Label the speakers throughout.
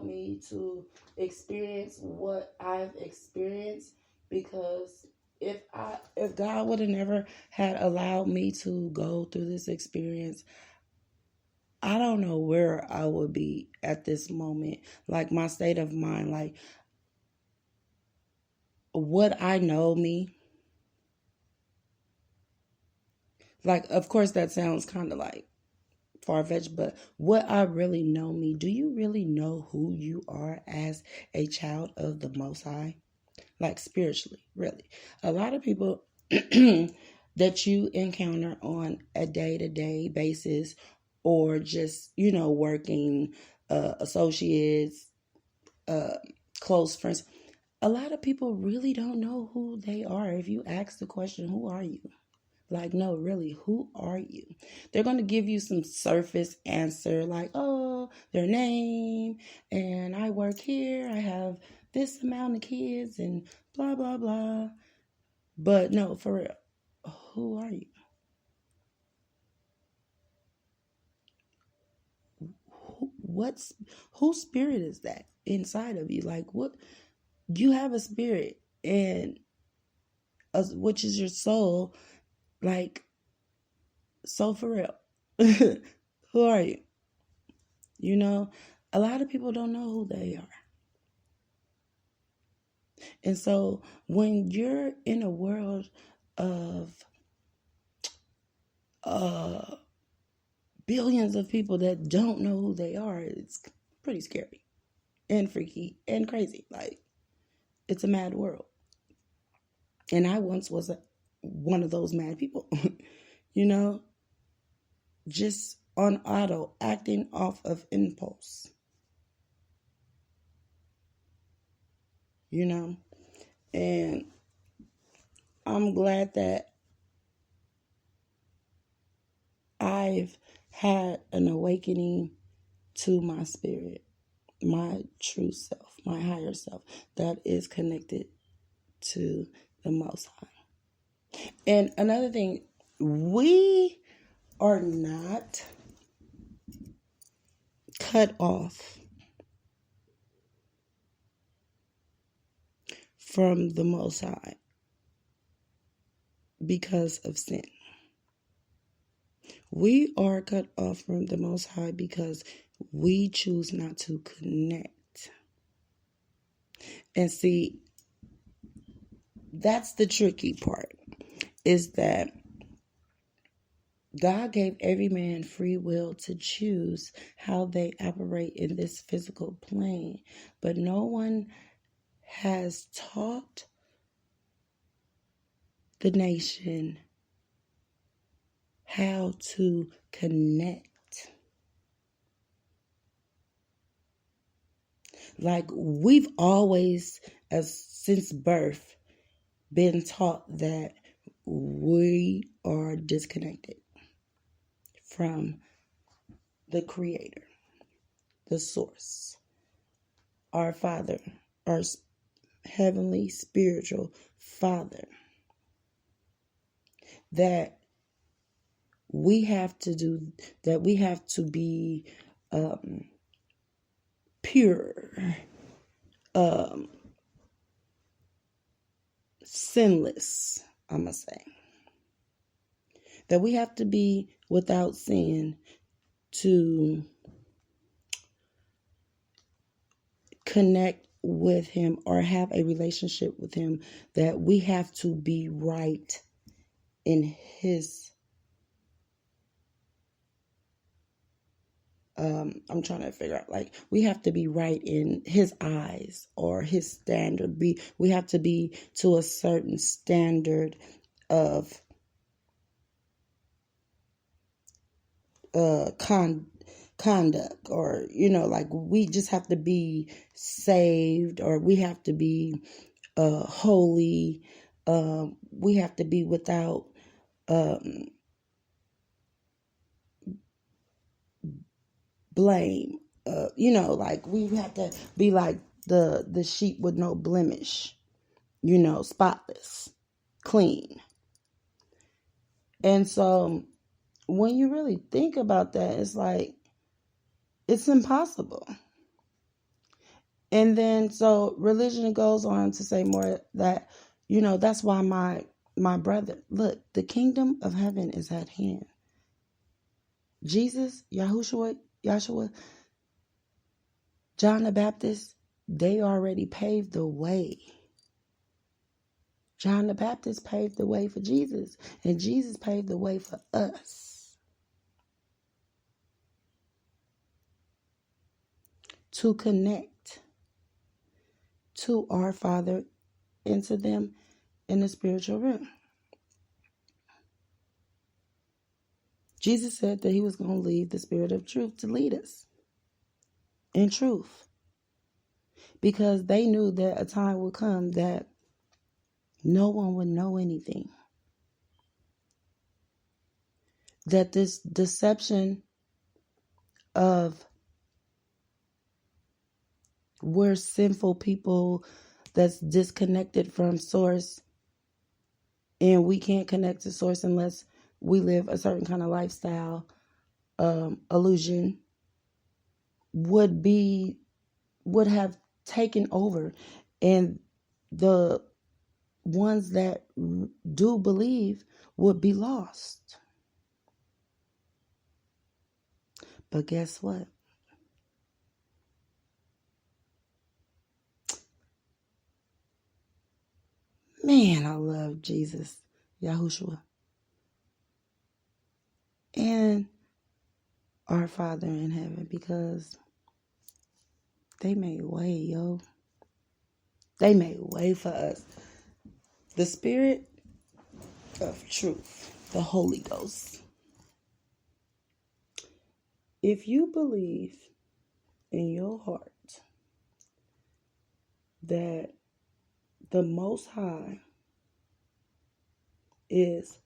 Speaker 1: me to experience what I've experienced, because if God would have never had allowed me to go through this experience, I don't know where I would be at this moment. Like, my state of mind, like, would I know me? Like, of course, that sounds kind of like far-fetched, but would I really know me? Do you really know who you are as a child of the Most High? Like, spiritually, really. A lot of people that you encounter on a day-to-day basis, or just, working, associates, close friends, a lot of people really don't know who they are. If you ask the question, who are you? Like, no, really, who are you? They're going to give you some surface answer like, oh, their name, and I work here, I have this amount of kids, and blah, blah, blah. But no, for real, who are you? Whose spirit is that inside of you? Like, what? You have a spirit, and which is your soul. Like, so for real, who are you? A lot of people don't know who they are. And so when you're in a world of billions of people that don't know who they are, it's pretty scary and freaky and crazy. Like, it's a mad world. And I once was one of those mad people, just on auto, acting off of impulse. And I'm glad that I've had an awakening to my spirit, my true self, my higher self that is connected to the Most High. And another thing, we are not cut off from the Most High because of sin. We are cut off from the Most High because we choose not to connect. And see, that's the tricky part, is that God gave every man free will to choose how they operate in this physical plane, but no one has taught the nation how to connect. Like, we've always, since birth, been taught that we are disconnected from the Creator, the Source, our Father, our heavenly spiritual Father, that we have to be pure, sinless, I'm going to say. That we have to be without sin to connect with Him or have a relationship with Him, that we have to be right in His I'm trying to figure out, like, we have to be right in His eyes or His standard. We have to be to a certain standard of conduct, or like, we just have to be saved, or we have to be holy. We have to be without blame. Like, we have to be like the sheep with no blemish, spotless, clean. And so when you really think about that, it's like, it's impossible. And then so religion goes on to say more that, that's why my brother, look, the kingdom of heaven is at hand. Jesus, Yahshua, John the Baptist, they already paved the way. John the Baptist paved the way for Jesus, and Jesus paved the way for us to connect to our Father and to them in the spiritual realm. Jesus said that he was going to leave the Spirit of truth to lead us in truth, because they knew that a time would come that no one would know anything. That this deception of we're sinful people that's disconnected from source, and we can't connect to source unless we live a certain kind of lifestyle, illusion would have taken over, and the ones that do believe would be lost. But guess what? Man, I love Jesus, Yahushua, and our Father in heaven, because they made way, yo. They made way for us. The Spirit of truth, the Holy Ghost. If you believe in your heart that the Most High is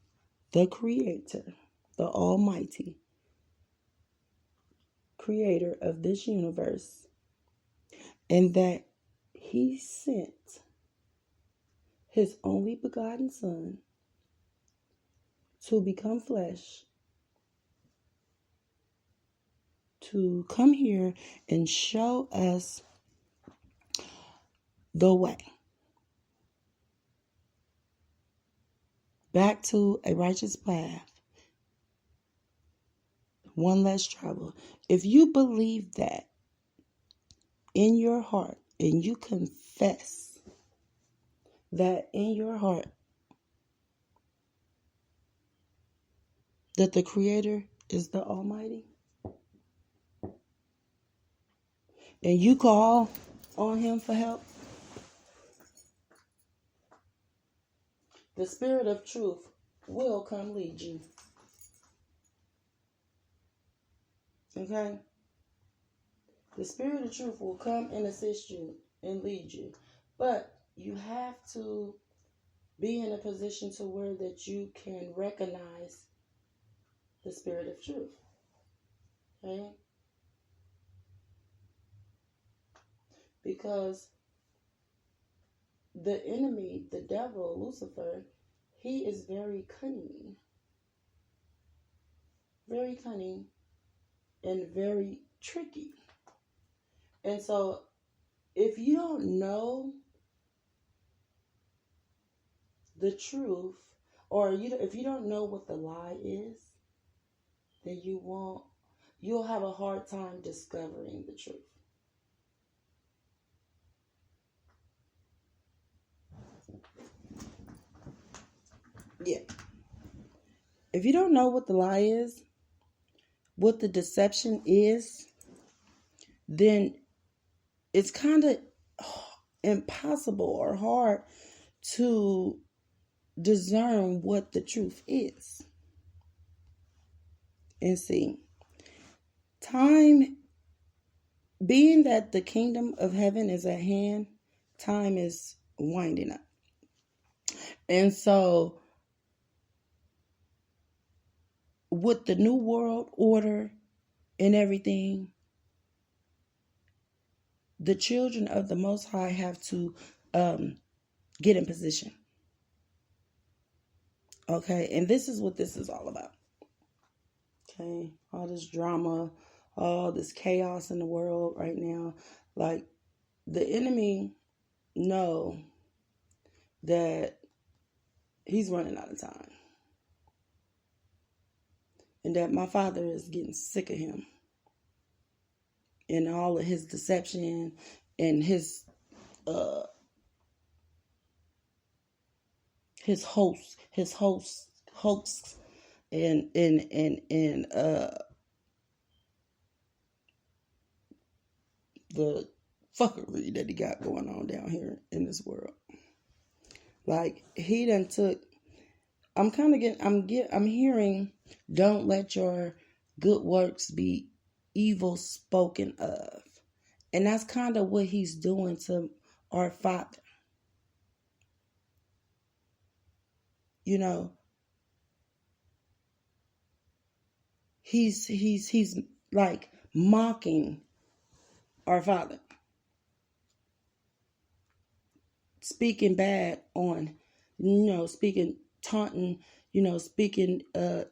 Speaker 1: the Creator, the Almighty Creator of this universe, and that He sent His only begotten Son to become flesh, to come here and show us the way back to a righteous path, one less trouble. If you believe that in your heart, and you confess that in your heart that the Creator is the Almighty, and you call on Him for help, the Spirit of truth will come lead you. Okay? The Spirit of truth will come and assist you and lead you. But you have to be in a position to where that you can recognize the Spirit of truth. Okay? Because the enemy, the devil, Lucifer, he is very cunning and very tricky. And so if you don't know the truth, or if you don't know what the lie is, then you'll have a hard time discovering the truth. Yeah. If you don't know what the lie is, what the deception is, then it's kind of impossible or hard to discern what the truth is. And see, time, being that the kingdom of heaven is at hand, time is winding up. And so with the new world order and everything, the children of the Most High have to get in position. Okay, and this is what this is all about. Okay, all this drama, all this chaos in the world right now. Like, the enemy know that he's running out of time, and that my father is getting sick of him and all of his deception and his hoax and the fuckery that he got going on down here in this world. Like, he done took. I'm hearing, don't let your good works be evil spoken of, and that's kind of what he's doing to our Father. You know, he's like mocking our Father, speaking bad on, speaking taunting, speaking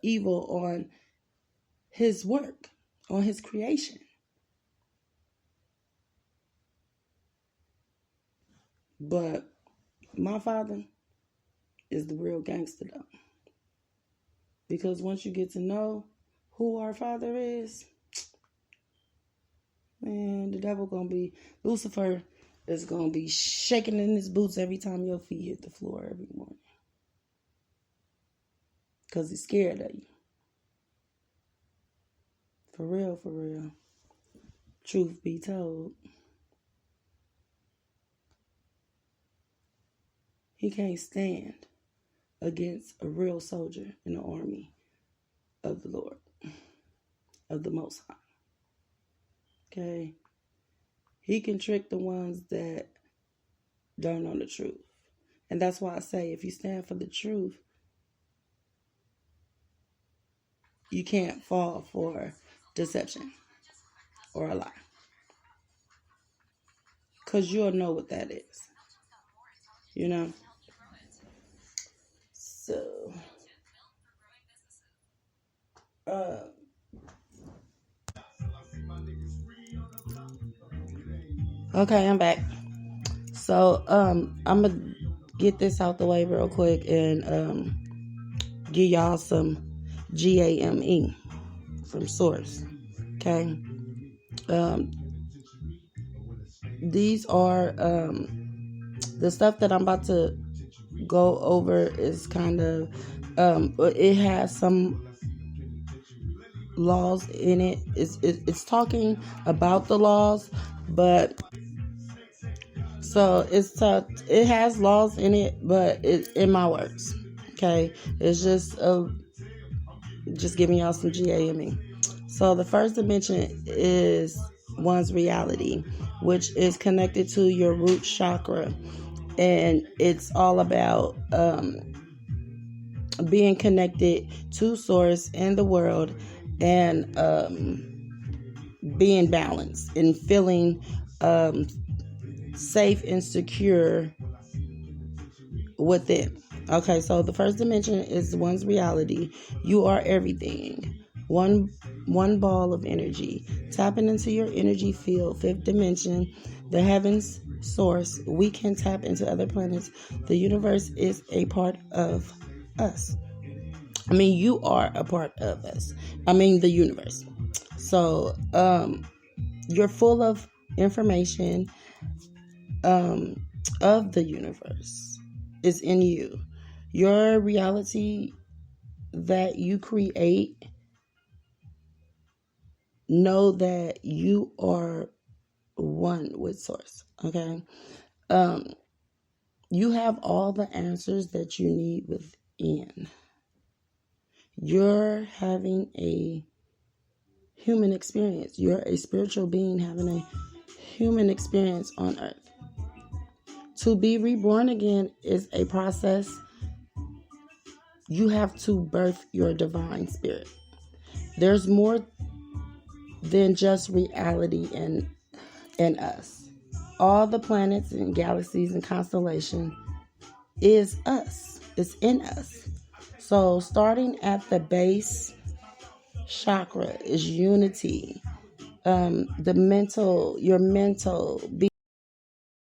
Speaker 1: evil on his work, on his creation. But my Father is the real gangster, though. Because once you get to know who our Father is, man, the devil Lucifer is gonna be shaking in his boots every time your feet hit the floor every morning. Because he's scared of you. For real, for real. Truth be told, he can't stand against a real soldier in the army of the Lord, of the Most High. Okay? He can trick the ones that don't know the truth. And that's why I say, if you stand for the truth, you can't fall for deception or a lie. Because you'll know what that is. You know? So, okay, I'm back. So, I'm going to get this out the way real quick and give y'all some GAME from Source. Okay? These are, the stuff that I'm about to go over is kind of, it has some laws in it. It's talking about the laws, but so it has laws in it, but it's in my words. Okay, it's just giving y'all some GAME. So the first dimension is one's reality, which is connected to your root chakra, and it's all about being connected to Source and the world, and being balanced and feeling safe and secure within. Okay, so the first dimension is one's reality. You are everything. One ball of energy. Tapping into your energy field. Fifth dimension, the heavens, Source. We can tap into other planets. The universe is a part of us. I mean, you are a part of us. I mean, the universe. So, you're full of information of the universe. Is in you. Your reality that you create, know that you are one with Source. Okay? You have all the answers that you need within. You're having a human experience. You're a spiritual being having a human experience on earth. To be reborn again is a process. You have to birth your divine spirit. There's more than just reality in us. All the planets and galaxies and constellations is us. It's in us. So starting at the base chakra is unity. Your mental